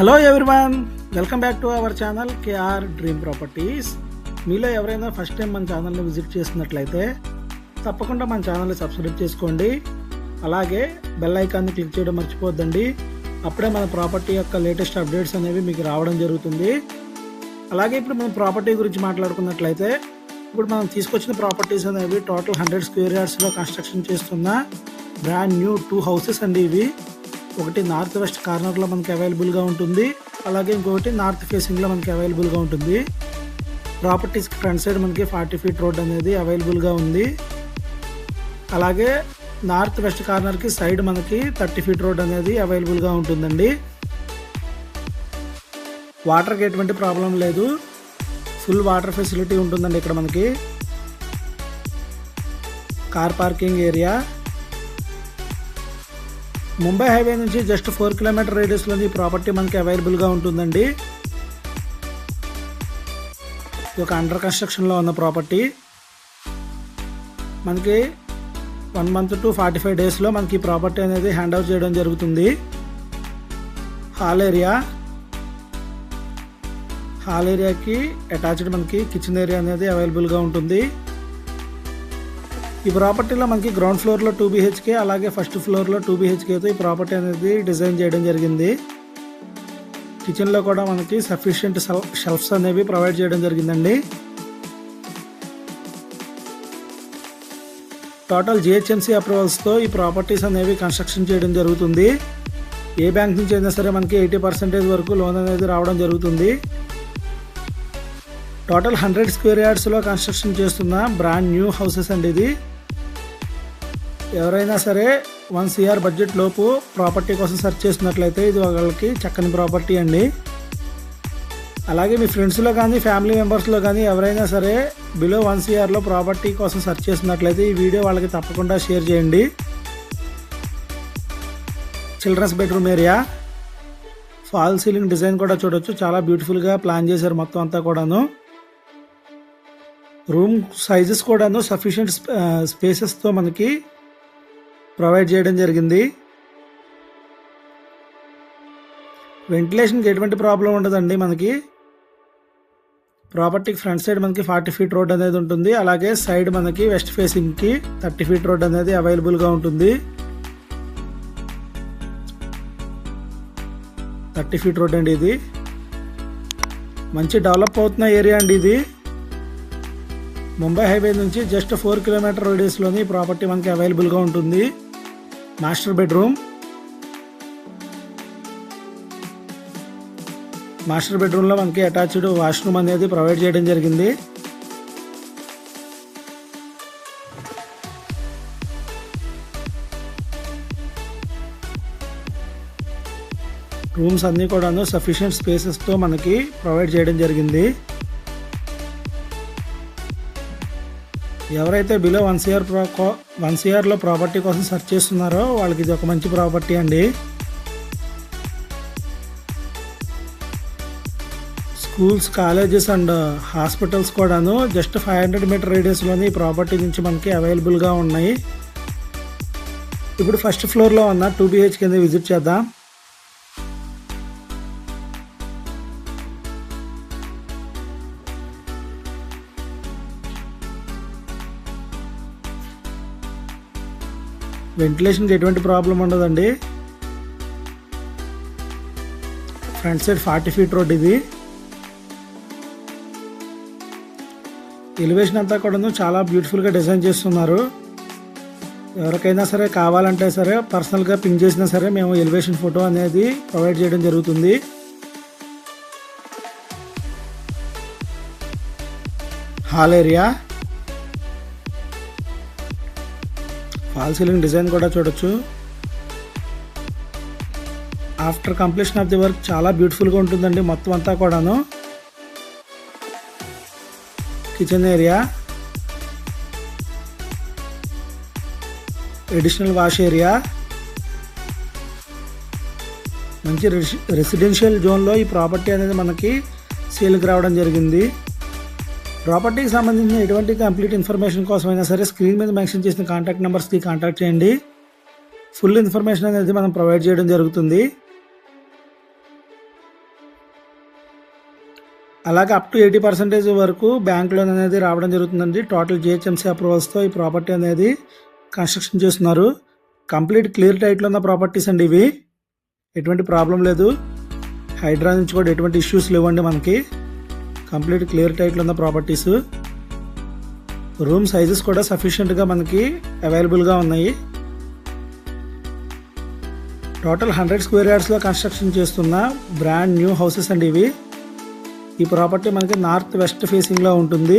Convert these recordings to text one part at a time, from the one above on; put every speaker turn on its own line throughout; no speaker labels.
Hello everyone, welcome back to our channel KR dream properties. మీలో ఎవరైనా first time మన ఛానల్ని విజిట్ చేస్తున్నట్లయితే తప్పకుండా మన ఛానల్ని సబ్స్క్రైబ్ చేసుకోండి. అలాగే బెల్ ఐకాన్ని క్లిక్ చేయడం మర్చిపోద్దండి. అప్పుడే మన ప్రాపర్టీ యొక్క లేటెస్ట్ అప్డేట్స్ అనేవి మీకు రావడం జరుగుతుంది. అలాగే ఇప్పుడు మనం ప్రాపర్టీ గురించి మాట్లాడుకున్నట్లయితే ఇప్పుడు మనం తీసుకొచ్చిన ప్రాపర్టీస్ అనేవి టోటల్ 100 స్క్వేర్ యార్డ్స్లో కన్స్ట్రక్షన్ చేస్తున్న బ్రాండ్ న్యూ 2 హౌసెస్ అండి. ఇవి ఒకటి నార్త్ వెస్ట్ కార్నర్లో మనకి అవైలబుల్గా ఉంటుంది, అలాగే ఇంకొకటి నార్త్ ఫేసింగ్లో మనకి అవైలబుల్గా ఉంటుంది. ప్రాపర్టీస్కి ఫ్రంట్ సైడ్ మనకి 40 ఫీట్ రోడ్ అనేది అవైలబుల్గా ఉంది. అలాగే నార్త్ వెస్ట్ కార్నర్కి సైడ్ మనకి 30 ఫీట్ రోడ్ అనేది అవైలబుల్గా ఉంటుందండి. వాటర్కి ఎటువంటి ప్రాబ్లం లేదు, ఫుల్ వాటర్ ఫెసిలిటీ ఉంటుందండి. ఇక్కడ మనకి car parking area, Mumbai highway నుంచి జస్ట్ 4 కిలోమీటర్ రేడియస్లో ఈ ప్రాపర్టీ మనకి అవైలబుల్గా ఉంటుందండి. ఇది ఒక అండర్ కన్స్ట్రక్షన్లో ఉన్న ప్రాపర్టీ. మనకి 1 మంత్ టు 45 డేస్లో మనకి ఈ ప్రాపర్టీ అనేది హ్యాండ్ ఓవర్ చేయడం జరుగుతుంది. హాల్ ఏరియాకి అటాచ్డ్ మనకి కిచెన్ ఏరియా అనేది అవైలబుల్గా ఉంటుంది. ఈ ప్రాపర్టీలో మనకి గ్రౌండ్ ఫ్లోర్లో 2 BHK, అలాగే ఫస్ట్ ఫ్లోర్లో 2 BHKతో ఈ ప్రాపర్టీ అనేది డిజైన్ చేయడం జరిగింది. కిచెన్లో కూడా మనకి సఫిషియెంట్ షెల్ఫ్స్ అనేవి ప్రొవైడ్ చేయడం జరిగిందండి. టోటల్ GHMC అప్రూవల్స్తో ఈ ప్రాపర్టీస్ అనేవి కన్స్ట్రక్షన్ చేయడం జరుగుతుంది. ఏ బ్యాంక్ నుంచి అయినా సరే మనకి 80% వరకు లోన్ అనేది రావడం జరుగుతుంది. టోటల్ 100 స్క్వేర్ యార్డ్స్లో కన్స్ట్రక్షన్ చేస్తున్న బ్రాండ్ న్యూ హౌసెస్ అండి. ఇది ఎవరైనా సరే 1 CR బడ్జెట్ లోపు ప్రాపర్టీ కోసం సెర్చ్ చేస్తున్నట్లయితే ఇది వాళ్ళకి చక్కని ప్రాపర్టీ అండి. అలాగే మీ ఫ్రెండ్స్లో కానీ ఫ్యామిలీ మెంబర్స్లో కానీ ఎవరైనా సరే బిలో 1 CRలో ప్రాపర్టీ కోసం సెర్చ్ చేస్తున్నట్లయితే ఈ వీడియో వాళ్ళకి తప్పకుండా షేర్ చేయండి. Children's bedroom area, fall ceiling design కూడా చూడొచ్చు, చాలా బ్యూటిఫుల్గా ప్లాన్ చేశారు మొత్తం అంతా కూడాను. రూమ్ సైజెస్ కూడాను సఫిషియెంట్ స్పేసెస్తో మనకి ప్రొవైడ్ చేయడం జరిగింది. వెంటిలేషన్కి ఎటువంటి ప్రాబ్లం ఉండదండి. మనకి ప్రాపర్టీకి ఫ్రంట్ సైడ్ మనకి 40 ఫీట్ రోడ్ అనేది ఉంటుంది, అలాగే సైడ్ మనకి వెస్ట్ ఫేసింగ్కి 30 ఫీట్ రోడ్ అనేది అవైలబుల్గా ఉంటుంది. 30 ఫీట్ రోడ్ అండి. ఇది మంచి డెవలప్ అవుతున్న ఏరియా అండి. ఇది ముంబై హైవే నుంచి జస్ట్ 4 కిలోమీటర్ రేడియస్లోని ప్రాపర్టీ మనకి అవైలబుల్గా ఉంటుంది. మాస్టర్ బెడ్రూమ్లో మనకి అటాచ్డ్ వాష్రూమ్ అనేది ప్రొవైడ్ చేయడం జరిగింది. రూమ్స్ అన్నీ కూడాను సఫిషియెంట్ స్పేసెస్తో మనకి ప్రొవైడ్ చేయడం జరిగింది. ఎవరైతే బిలో 1 CRలో ప్రాపర్టీ కోసం సెర్చ్ చేస్తున్నారో వాళ్ళకి ఇది ఒక మంచి ప్రాపర్టీ అండి. స్కూల్స్, కాలేజెస్ అండ్ హాస్పిటల్స్ కూడాను జస్ట్ 500 మీటర్ రేడియస్లోని ఈ ప్రాపర్టీ నుంచి మనకి అవైలబుల్గా ఉన్నాయి. ఇప్పుడు ఫస్ట్ ఫ్లోర్లో ఉన్న 2 BHK విజిట్ చేద్దాం. వెంటిలేషన్కి ఎటువంటి ప్రాబ్లం ఉండదండి. Front side 40 feet road. ఇది ఎలివేషన్ అంతా కూడా చాలా బ్యూటిఫుల్గా డిజైన్ చేస్తున్నారు. ఎవరికైనా సరే కావాలంటే సరే పర్సనల్గా పింక్ చేసినా సరే మేము ఎలివేషన్ ఫోటో అనేది ప్రొవైడ్ చేయడం జరుగుతుంది. Hall area, fall ceiling design కూడా చూడొచ్చు. After completion of the work చాలా బ్యూటిఫుల్గా ఉంటుందండి మొత్తం అంతా కూడాను. Kitchen area, additional wash area, మంచి రెసిడెన్షియల్ జోన్లో ఈ ప్రాపర్టీ అనేది మనకి సేల్కి రావడం జరిగింది. ప్రాపర్టీకి సంబంధించిన ఎటువంటి కంప్లీట్ ఇన్ఫర్మేషన్ కోసమైనా సరే స్క్రీన్ మీద మెన్షన్ చేసిన కాంటాక్ట్ నెంబర్స్కి కాంటాక్ట్ చేయండి. ఫుల్ ఇన్ఫర్మేషన్ అనేది మనం ప్రొవైడ్ చేయడం జరుగుతుంది. అలాగే అప్ టు 80% వరకు బ్యాంక్ లోన్ అనేది రావడం జరుగుతుందండి. టోటల్ జిహెచ్ఎంసీ అప్రూవల్స్తో ఈ ప్రాపర్టీ అనేది కన్స్ట్రక్షన్ చేస్తున్నారు. కంప్లీట్ క్లియర్ టైట్లో ఉన్న ప్రాపర్టీస్ అండి ఇవి. ఎటువంటి ప్రాబ్లం లేదు. హైడ్రా నుంచి కూడా ఎటువంటి ఇష్యూస్ లేవండి మనకి. కంప్లీట్ క్లియర్ టైట్లో ఉన్న ప్రాపర్టీస్. రూమ్ సైజెస్ కూడా సఫిషియెంట్గా మనకి అవైలబుల్గా ఉన్నాయి. టోటల్ 100 స్క్వేర్ యార్డ్స్లో కన్స్ట్రక్షన్ చేస్తున్న బ్రాండ్ న్యూ హౌసెస్ అండి ఇవి. ఈ ప్రాపర్టీ మనకి నార్త్ వెస్ట్ ఫేసింగ్లో ఉంటుంది.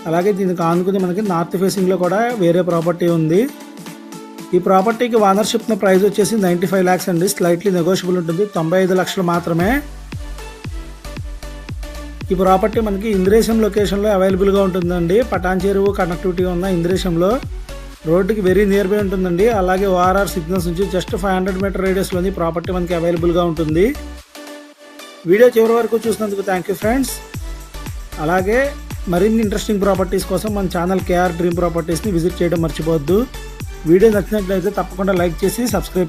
అలాగే దీనికి ఆనుకుని మనకి నార్త్ ఫేసింగ్లో కూడా వేరే ప్రాపర్టీ ఉంది. ఈ ప్రాపర్టీకి ఓనర్షిప్ ప్రైస్ వచ్చేసి 95 lakhs అండి. స్లైట్లీ నెగోషియబుల్ ఉంటుంది. 95 లక్షలు మాత్రమే. ఈ ప్రాపర్టీ మనకి ఇంద్రేశం లొకేషన్లో అవైలబుల్గా ఉంటుందండి. పటాన్ చెరువు కనెక్టివిటీ ఉన్న ఇంద్రేశంలో రోడ్డుకి వెరీ నియర్ బై ఉంటుందండి. అలాగే ఓఆర్ఆర్ సిగ్నల్స్ నుంచి జస్ట్ 500 మీటర్ రేడియస్లోని ప్రాపర్టీ మనకి అవైలబుల్గా ఉంటుంది. వీడియో చివరి వరకు చూసినందుకు థ్యాంక్ యూ ఫ్రెండ్స్. అలాగే మరిన్ని ఇంట్రెస్టింగ్ ప్రాపర్టీస్ కోసం మన ఛానల్ కేఆర్ డ్రీమ్ ప్రాపర్టీస్ని విజిట్ చేయడం మర్చిపోవద్దు. వీడియో నచ్చినట్లయితే తప్పకుండా లైక్ చేసి సబ్స్క్రైబ్